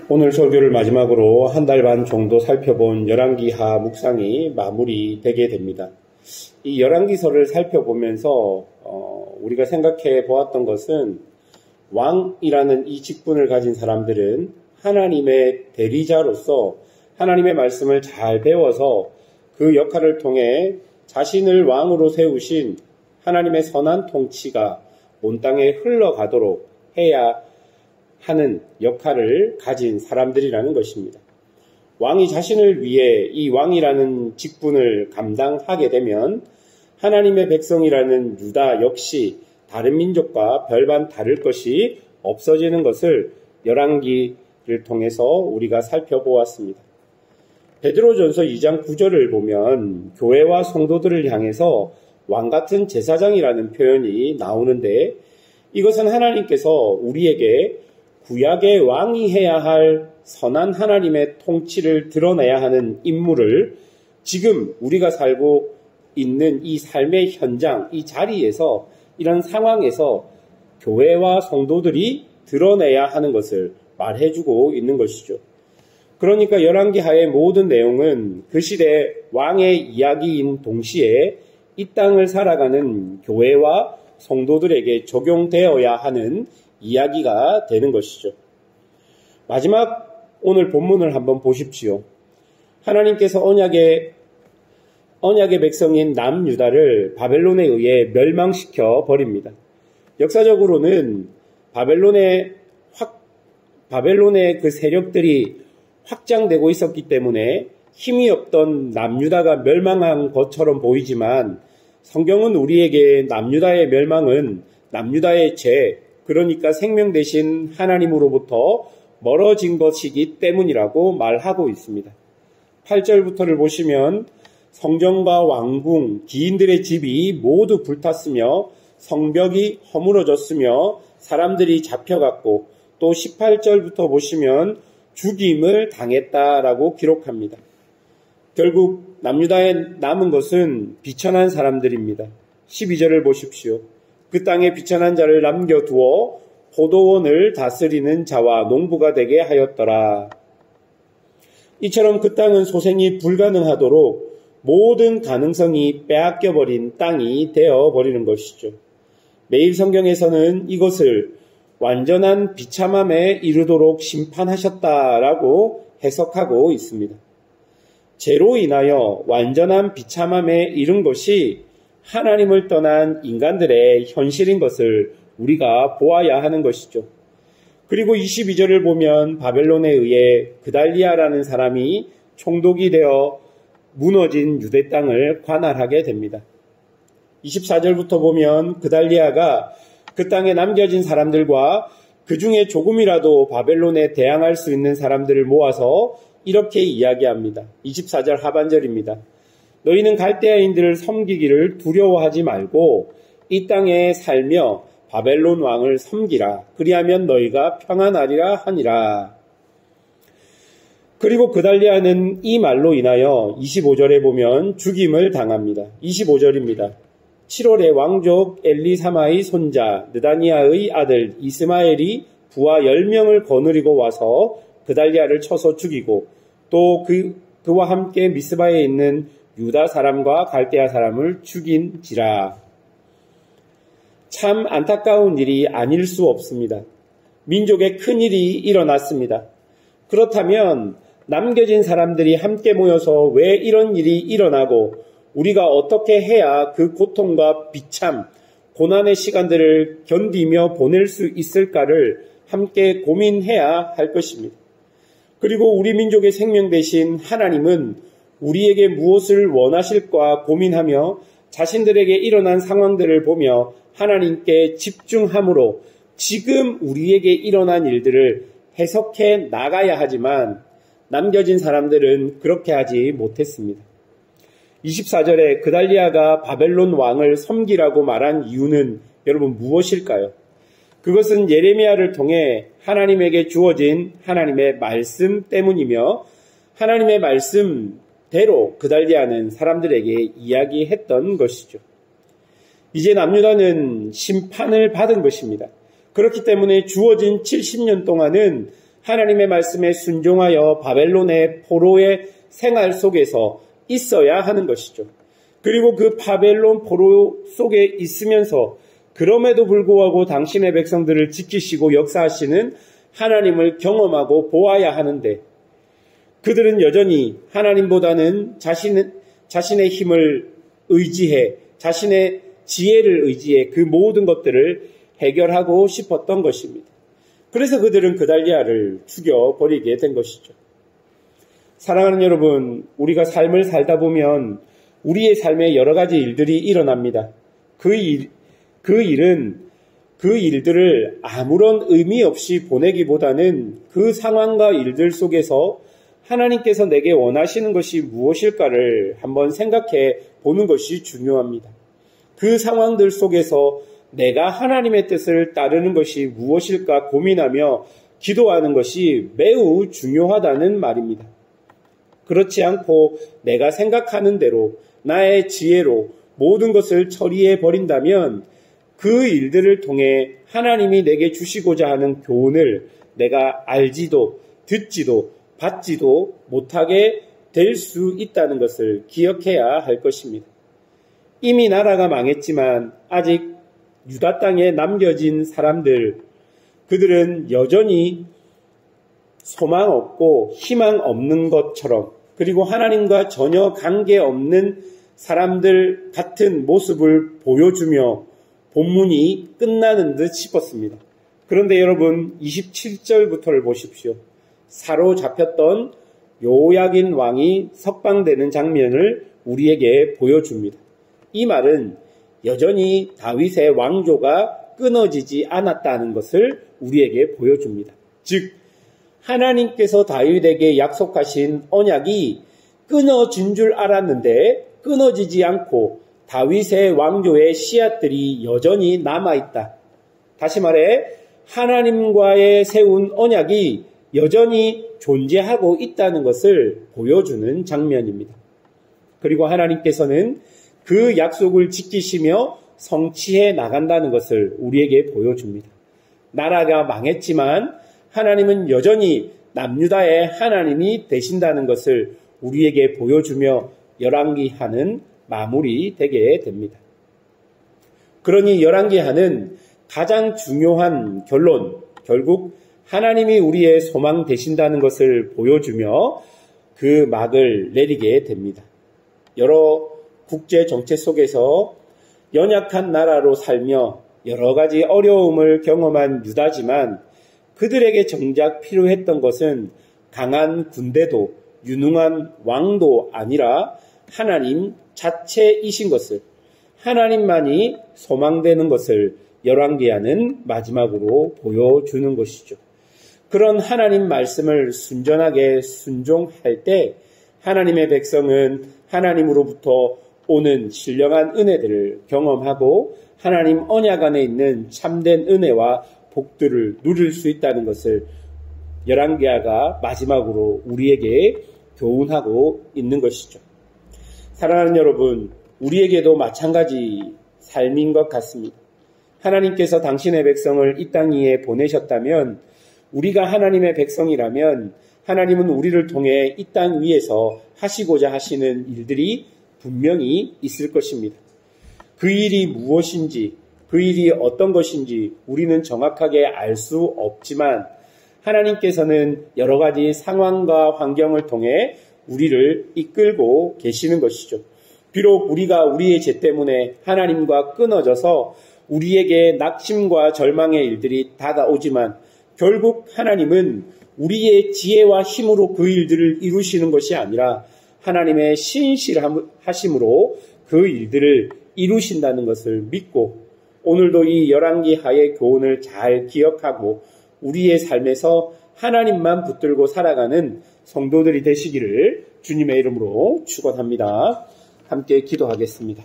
오늘 설교를 마지막으로 한 달 반 정도 살펴본 열왕기하 묵상이 마무리되게 됩니다. 이 열왕기서를 살펴보면서 우리가 생각해 보았던 것은 왕이라는 이 직분을 가진 사람들은 하나님의 대리자로서 하나님의 말씀을 잘 배워서 그 역할을 통해 자신을 왕으로 세우신 하나님의 선한 통치가 온 땅에 흘러가도록 해야 하는 역할을 가진 사람들이라는 것입니다. 왕이 자신을 위해 이 왕이라는 직분을 감당하게 되면 하나님의 백성이라는 유다 역시 다른 민족과 별반 다를 것이 없어지는 것을 열왕기를 통해서 우리가 살펴보았습니다. 베드로전서 2장 9절을 보면 교회와 성도들을 향해서 왕같은 제사장이라는 표현이 나오는데 이것은 하나님께서 우리에게 구약의 왕이 해야 할 선한 하나님의 통치를 드러내야 하는 임무를 지금 우리가 살고 있는 이 삶의 현장, 이 자리에서 이런 상황에서 교회와 성도들이 드러내야 하는 것을 말해주고 있는 것이죠. 그러니까 열왕기하의 모든 내용은 그 시대 왕의 이야기인 동시에 이 땅을 살아가는 교회와 성도들에게 적용되어야 하는 이야기가 되는 것이죠. 마지막 오늘 본문을 한번 보십시오. 하나님께서 언약의 백성인 남유다를 바벨론에 의해 멸망시켜 버립니다. 역사적으로는 바벨론의 그 세력들이 확장되고 있었기 때문에 힘이 없던 남유다가 멸망한 것처럼 보이지만 성경은 우리에게 남유다의 멸망은 남유다의 죄, 그러니까 생명 대신 하나님으로부터 멀어진 것이기 때문이라고 말하고 있습니다. 8절부터를 보시면 성전과 왕궁, 기인들의 집이 모두 불탔으며 성벽이 허물어졌으며 사람들이 잡혀갔고 또 18절부터 보시면 죽임을 당했다라고 기록합니다. 결국 남유다에 남은 것은 비천한 사람들입니다. 12절을 보십시오. 그 땅에 비천한 자를 남겨두어 포도원을 다스리는 자와 농부가 되게 하였더라. 이처럼 그 땅은 소생이 불가능하도록 모든 가능성이 빼앗겨버린 땅이 되어버리는 것이죠. 매일 성경에서는 이것을 완전한 비참함에 이르도록 심판하셨다라고 해석하고 있습니다. 죄로 인하여 완전한 비참함에 이른 것이 하나님을 떠난 인간들의 현실인 것을 우리가 보아야 하는 것이죠. 그리고 22절을 보면 바벨론에 의해 그달리아라는 사람이 총독이 되어 무너진 유대 땅을 관할하게 됩니다. 24절부터 보면 그달리아가 그 땅에 남겨진 사람들과 그 중에 조금이라도 바벨론에 대항할 수 있는 사람들을 모아서 이렇게 이야기합니다. 24절 하반절입니다. 너희는 갈대아인들을 섬기기를 두려워하지 말고 이 땅에 살며 바벨론 왕을 섬기라. 그리하면 너희가 평안하리라 하니라. 그리고 그달리아는 이 말로 인하여 25절에 보면 죽임을 당합니다. 25절입니다. 7월에 왕족 엘리사마의 손자 느다니아의 아들 이스마엘이 부하 10명을 거느리고 와서 그달리아를 쳐서 죽이고 또 그와 함께 미스바에 있는 유다 사람과 갈대아 사람을 죽인지라. 참 안타까운 일이 아닐 수 없습니다. 민족에 큰 일이 일어났습니다. 그렇다면 남겨진 사람들이 함께 모여서 왜 이런 일이 일어나고 우리가 어떻게 해야 그 고통과 비참, 고난의 시간들을 견디며 보낼 수 있을까를 함께 고민해야 할 것입니다. 그리고 우리 민족의 생명 대신 하나님은 우리에게 무엇을 원하실까 고민하며 자신들에게 일어난 상황들을 보며 하나님께 집중함으로 지금 우리에게 일어난 일들을 해석해 나가야 하지만 남겨진 사람들은 그렇게 하지 못했습니다. 24절에 그달리아가 바벨론 왕을 섬기라고 말한 이유는 여러분 무엇일까요? 그것은 예레미야를 통해 하나님에게 주어진 하나님의 말씀 때문이며 하나님의 말씀대로 그달리아는 사람들에게 이야기했던 것이죠. 이제 남유다는 심판을 받은 것입니다. 그렇기 때문에 주어진 70년 동안은 하나님의 말씀에 순종하여 바벨론의 포로의 생활 속에서 있어야 하는 것이죠. 그리고 그 바벨론 포로 속에 있으면서 그럼에도 불구하고 당신의 백성들을 지키시고 역사하시는 하나님을 경험하고 보아야 하는데, 그들은 여전히 하나님보다는 자신의 힘을 의지해, 자신의 지혜를 의지해 그 모든 것들을 해결하고 싶었던 것입니다. 그래서 그들은 그달리아를 죽여버리게 된 것이죠. 사랑하는 여러분, 우리가 삶을 살다 보면 우리의 삶에 여러 가지 일들이 일어납니다. 그 일들을 아무런 의미 없이 보내기보다는 그 상황과 일들 속에서 하나님께서 내게 원하시는 것이 무엇일까를 한번 생각해 보는 것이 중요합니다. 그 상황들 속에서 내가 하나님의 뜻을 따르는 것이 무엇일까 고민하며 기도하는 것이 매우 중요하다는 말입니다. 그렇지 않고 내가 생각하는 대로 나의 지혜로 모든 것을 처리해 버린다면 그 일들을 통해 하나님이 내게 주시고자 하는 교훈을 내가 알지도 듣지도 받지도 못하게 될 수 있다는 것을 기억해야 할 것입니다. 이미 나라가 망했지만 아직 유다 땅에 남겨진 사람들, 그들은 여전히 소망 없고 희망 없는 것처럼, 그리고 하나님과 전혀 관계없는 사람들 같은 모습을 보여주며 본문이 끝나는 듯 싶었습니다. 그런데 여러분 27절부터를 보십시오. 사로잡혔던 요야긴 왕이 석방되는 장면을 우리에게 보여줍니다. 이 말은 여전히 다윗의 왕조가 끊어지지 않았다는 것을 우리에게 보여줍니다. 즉 하나님께서 다윗에게 약속하신 언약이 끊어진 줄 알았는데 끊어지지 않고 다윗의 왕조의 씨앗들이 여전히 남아있다. 다시 말해 하나님과의 세운 언약이 여전히 존재하고 있다는 것을 보여주는 장면입니다. 그리고 하나님께서는 그 약속을 지키시며 성취해 나간다는 것을 우리에게 보여줍니다. 나라가 망했지만 하나님은 여전히 남유다의 하나님이 되신다는 것을 우리에게 보여주며 열왕기하는 마무리되게 됩니다. 그러니 열왕기하는 가장 중요한 결론, 결국 하나님이 우리의 소망 되신다는 것을 보여주며 그 막을 내리게 됩니다. 여러 국제 정체 속에서 연약한 나라로 살며 여러 가지 어려움을 경험한 유다지만 그들에게 정작 필요했던 것은 강한 군대도 유능한 왕도 아니라 하나님 자체이신 것을, 하나님만이 소망되는 것을 열왕기하는 마지막으로 보여주는 것이죠. 그런 하나님 말씀을 순전하게 순종할 때 하나님의 백성은 하나님으로부터 오는 신령한 은혜들을 경험하고 하나님 언약 안에 있는 참된 은혜와 복들을 누릴 수 있다는 것을 열왕기하가 마지막으로 우리에게 교훈하고 있는 것이죠. 사랑하는 여러분, 우리에게도 마찬가지 삶인 것 같습니다. 하나님께서 당신의 백성을 이 땅 위에 보내셨다면, 우리가 하나님의 백성이라면 하나님은 우리를 통해 이 땅 위에서 하시고자 하시는 일들이 분명히 있을 것입니다. 그 일이 무엇인지, 그 일이 어떤 것인지 우리는 정확하게 알 수 없지만 하나님께서는 여러 가지 상황과 환경을 통해 우리를 이끌고 계시는 것이죠. 비록 우리가 우리의 죄 때문에 하나님과 끊어져서 우리에게 낙심과 절망의 일들이 다가오지만 결국 하나님은 우리의 지혜와 힘으로 그 일들을 이루시는 것이 아니라 하나님의 신실하심으로 그 일들을 이루신다는 것을 믿고 오늘도 이 열왕기하의 교훈을 잘 기억하고 우리의 삶에서 하나님만 붙들고 살아가는 성도들이 되시기를 주님의 이름으로 축원합니다. 함께 기도하겠습니다.